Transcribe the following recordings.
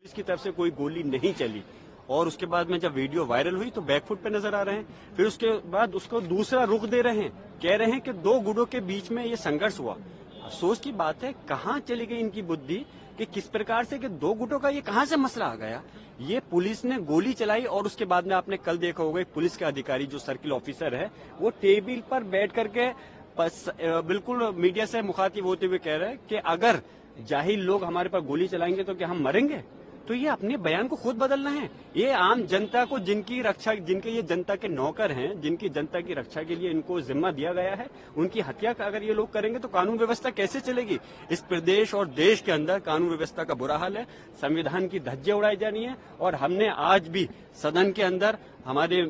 इसकी तरफ से कोई गोली नहीं चली। और उसके बाद में जब वीडियो वायरल हुई तो बैकफुट पे नजर आ रहे हैं। फिर उसके बाद उसको दूसरा रुख दे रहे हैं, कह रहे हैं कि दो गुटों के बीच में ये संघर्ष हुआ। अफसोस की बात है, कहाँ चली गई इनकी बुद्धि कि किस प्रकार से कि दो गुटों का ये कहाँ से मसला आ गया। ये पुलिस ने गोली चलाई और उसके बाद में आपने कल देखा होगा पुलिस के अधिकारी जो सर्किल ऑफिसर है वो टेबल पर बैठ करके बिल्कुल मीडिया से मुखातिब होते हुए कह रहे हैं कि अगर जाहिल लोग हमारे पर गोली चलाएंगे तो क्या हम मरेंगे। तो ये अपने बयान को खुद बदलना है। ये आम जनता को जिनकी रक्षा, जिनके ये जनता के नौकर हैं, जिनकी जनता की रक्षा के लिए इनको जिम्मा दिया गया है, उनकी हत्या अगर ये लोग करेंगे तो कानून व्यवस्था कैसे चलेगी। इस प्रदेश और देश के अंदर कानून व्यवस्था का बुरा हाल है, संविधान की धज्जियां उड़ाई जा रही है। और हमने आज भी सदन के अंदर हमारे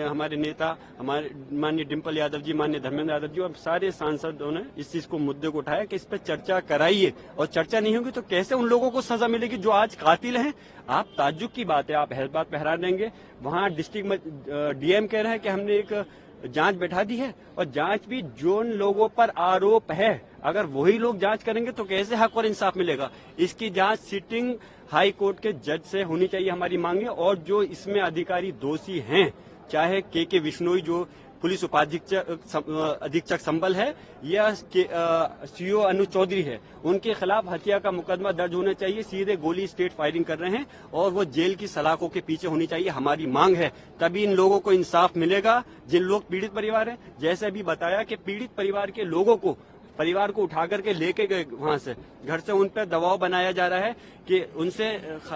हमारे नेता, हमारे माननीय डिम्पल यादव जी, माननीय धर्मेंद्र यादव जी और सारे सांसदों ने इस चीज को मुद्दे को उठाया कि इस पर चर्चा कराइए। और चर्चा नहीं होगी तो कैसे उन लोगों को सजा मिलेगी जो आज कातिल हैं। आप ताज्जुब की बात है, आप बात पे हैरान रहेंगे। वहां डिस्ट्रिक्ट डीएम कह रहे हैं कि हमने एक जांच बैठा दी है और जांच भी जिन लोगों पर आरोप है अगर वही लोग जांच करेंगे तो कैसे हक और इंसाफ मिलेगा। इसकी जांच सिटिंग हाई कोर्ट के जज से होनी चाहिए, हमारी मांग है। और जो इसमें अधिकारी दोषी हैं, चाहे के विश्नोई जो पुलिस अधीक्षक संबल है या सीओ अनु चौधरी है, उनके खिलाफ हत्या का मुकदमा दर्ज होना चाहिए। सीधे गोली स्टेट फायरिंग कर रहे हैं और वो जेल की सलाखों के पीछे होनी चाहिए, हमारी मांग है। तभी इन लोगों को इंसाफ मिलेगा जिन लोग पीड़ित परिवार हैं। जैसे अभी बताया कि पीड़ित परिवार के लोगों को, परिवार को उठा करके लेके गए वहां से, घर से उन पर दबाव बनाया जा रहा है कि उनसे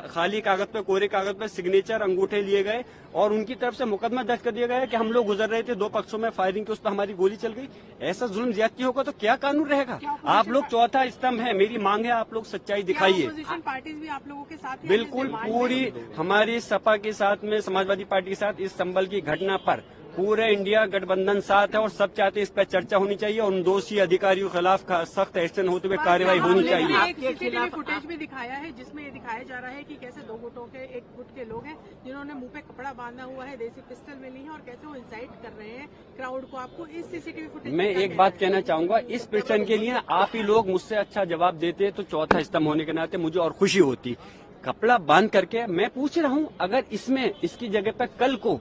खाली कागज पे, कोरे कागज पे सिग्नेचर, अंगूठे लिए गए और उनकी तरफ से मुकदमा दर्ज कर दिया गया है कि हम लोग गुजर रहे थे, दो पक्षों में फायरिंग की, उस पर हमारी गोली चल गई। ऐसा जुल्म ज्यादती होगा तो क्या कानून रहेगा। आप लोग चौथा स्तंभ है, मेरी मांग है आप लोग सच्चाई दिखाइए। अपोजिशन पार्टीज भी आप लोगों के साथ बिल्कुल, पूरी हमारी सपा के साथ में, समाजवादी पार्टी के साथ इस संबल की घटना पर पूरे इंडिया गठबंधन साथ है और सब चाहते हैं इस पर चर्चा होनी चाहिए और उन दोषी अधिकारियों के खिलाफ सख्त एक्शन होते हुए कार्रवाई होनी चाहिए। एक सीसीटीवी फुटेज भी दिखाया है जिसमें ये दिखाया जा रहा है कि कैसे दो गुटों के, एक गुट के लोग हैं जिन्होंने मुंह पे कपड़ा बांधा हुआ है, देसी पिस्टल मिली है और कैसे वो इंसाइट कर रहे हैं क्राउड को। आपको इस सीसीटीवी फुटेज मैं एक बात कहना चाहूंगा, इस प्रश्न के लिए आप ही लोग मुझसे अच्छा जवाब देते तो चौथा स्तंभ होने के नाते मुझे और खुशी होती। कपड़ा बांध करके मैं पूछ रहा हूँ, अगर इसमें इसकी जगह पर कल को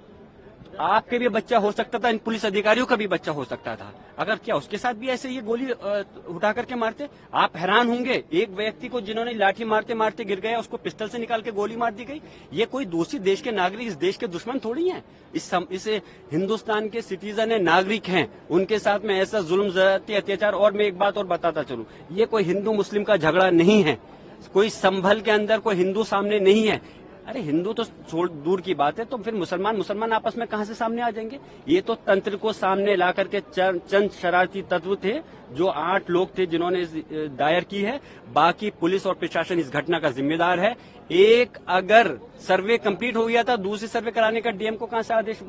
आपके भी बच्चा हो सकता था, इन पुलिस अधिकारियों का भी बच्चा हो सकता था, अगर क्या उसके साथ भी ऐसे ये गोली उठा करके मारते। आप हैरान होंगे, एक व्यक्ति को जिन्होंने लाठी मारते मारते गिर गया, उसको पिस्टल से निकाल के गोली मार दी गई। ये कोई दूसरी देश के नागरिक इस देश के दुश्मन थोड़ी हैं। इस हिंदुस्तान के सिटीजन है, नागरिक हैं, उनके साथ में ऐसा जुल्म, ज्यादती, अत्याचार। और मैं एक बात और बताता चलूं, ये कोई हिंदू मुस्लिम का झगड़ा नहीं है, कोई संभल के अंदर कोई हिंदू सामने नहीं है। अरे हिंदू तो छोड़ दूर की बात है, तो फिर मुसलमान आपस में कहां से सामने आ जाएंगे। ये तो तंत्र को सामने ला करके चंद शरारती तत्व थे, जो 8 लोग थे जिन्होंने दायर की है। बाकी पुलिस और प्रशासन इस घटना का जिम्मेदार है। एक अगर सर्वे कंप्लीट हो गया था, दूसरी सर्वे कराने का डीएम को कहां से आदेश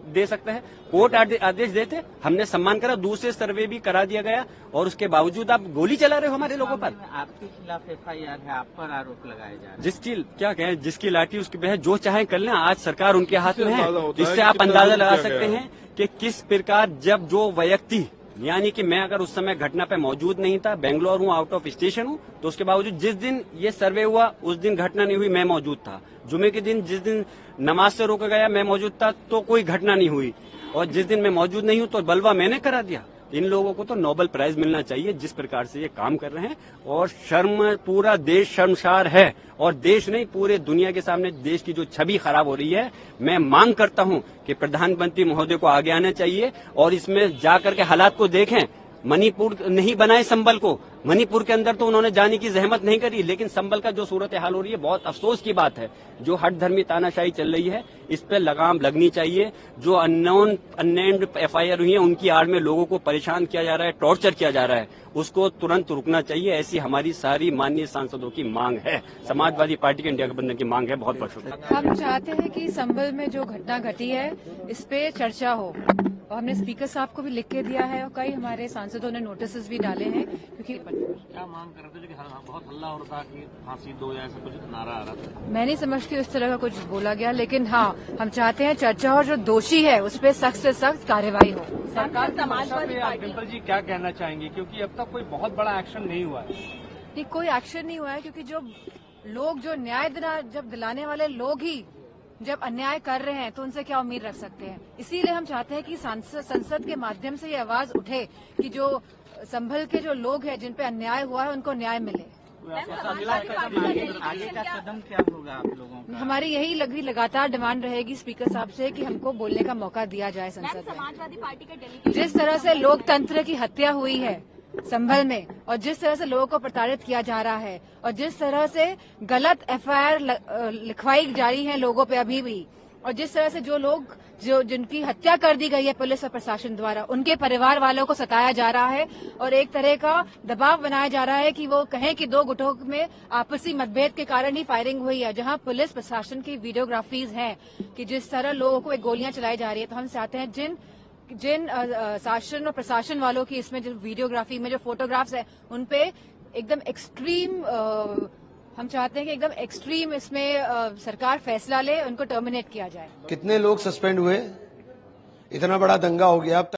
दे सकता है। कोर्ट आदेश देते, हमने सम्मान करा, दूसरे सर्वे भी करा दिया गया और उसके बावजूद आप गोली चला रहे हो हमारे लोगों पर। आपके खिलाफ FIR है, आप पर आरोप लगाए जा रहे हैं। जिसकी क्या कहें, जिसकी लाठी उसकी बहस, जो चाहे कर लें। आज सरकार उनके हाथ में है। इससे आप अंदाजा लगा सकते हैं कि किस प्रकार जब जो व्यक्ति, यानी कि मैं अगर उस समय घटना पे मौजूद नहीं था, बेंगलोर हूँ, आउट ऑफ स्टेशन हूँ, तो उसके बावजूद जिस दिन ये सर्वे हुआ उस दिन घटना नहीं हुई, मैं मौजूद था। जुमे के दिन जिस दिन नमाज से रोका गया मैं मौजूद था, तो कोई घटना नहीं हुई। और जिस दिन मैं मौजूद नहीं हूँ तो बलवा मैंने करा दिया। इन लोगों को तो नोबेल प्राइज मिलना चाहिए जिस प्रकार से ये काम कर रहे हैं। और शर्म, पूरा देश शर्मसार है और देश नहीं, पूरे दुनिया के सामने देश की जो छवि खराब हो रही है। मैं मांग करता हूं कि प्रधानमंत्री महोदय को आगे आना चाहिए और इसमें जाकर के हालात को देखें। मणिपुर नहीं बनाए संबल को, मणिपुर के अंदर तो उन्होंने जाने की जहमत नहीं करी, लेकिन संबल का जो सूरत हाल हो रही है, बहुत अफसोस की बात है। जो हट धर्मी तानाशाही चल रही है, इस पे लगाम लगनी चाहिए। जो अननेम्ड FIR हुई है, उनकी आड़ में लोगों को परेशान किया जा रहा है, टॉर्चर किया जा रहा है, उसको तुरंत रुकना चाहिए। ऐसी हमारी सारी माननीय सांसदों की मांग है, समाजवादी पार्टी के इंडिया गठबंधन की मांग है। बहुत बहुत शुक्रिया। हम चाहते हैं कि संबल में जो घटना घटी है इस पे चर्चा हो और हमने स्पीकर साहब को भी लिख के दिया है और कई हमारे सांसदों ने नोटिस भी डाले हैं। क्योंकि क्या मांग कर रहे थे कि बहुत हल्ला हो रहा था कि फांसी दो या ऐसा कुछ नारा आ रहा था। मैं नहीं समझती इस तरह का कुछ बोला गया, लेकिन हाँ, हम चाहते हैं चर्चा हो, जो दोषी है उस पर सख्त से सख्त कार्रवाई हो। सरकार समाजवादी पार्टी, डिम्पल जी क्या कहना चाहेंगे, क्योंकि अब तक कोई बहुत बड़ा एक्शन नहीं हुआ है। नहीं, कोई एक्शन नहीं हुआ है, क्योंकि जो लोग जो न्याय जब दिलाने वाले लोग ही जब अन्याय कर रहे हैं तो उनसे क्या उम्मीद रख सकते हैं। इसीलिए हम चाहते हैं कि संसद के माध्यम से ये आवाज उठे कि जो संभल के जो लोग हैं जिन पे अन्याय हुआ है उनको न्याय मिले। आगे का कदम क्या होगा आप लोगों का? हमारी यही लगातार डिमांड रहेगी स्पीकर साहब से कि हमको बोलने का मौका दिया जाए संसद में। समाजवादी पार्टी के डेलीगेट जिस तरह से लोकतंत्र की हत्या हुई है संभल में और जिस तरह से लोगों को प्रताड़ित किया जा रहा है और जिस तरह से गलत एफआईआर लिखवाई जा रही है लोगों पे अभी भी, और जिस तरह से जो लोग जिनकी हत्या कर दी गई है पुलिस और प्रशासन द्वारा उनके परिवार वालों को सताया जा रहा है और एक तरह का दबाव बनाया जा रहा है कि वो कहें कि दो गुटों में आपसी मतभेद के कारण ही फायरिंग हुई है, जहां पुलिस प्रशासन की वीडियोग्राफीज हैं कि जिस तरह लोगों को गोलियां चलाई जा रही है। तो हम चाहते हैं जिन शासन और प्रशासन वालों की इसमें जो वीडियोग्राफी में जो फोटोग्राफ्स है उन पे एकदम एक्सट्रीम हम चाहते हैं कि एकदम एक्सट्रीम इसमें सरकार फैसला ले, उनको टर्मिनेट किया जाए। कितने लोग सस्पेंड हुए? इतना बड़ा दंगा हो गया अब तक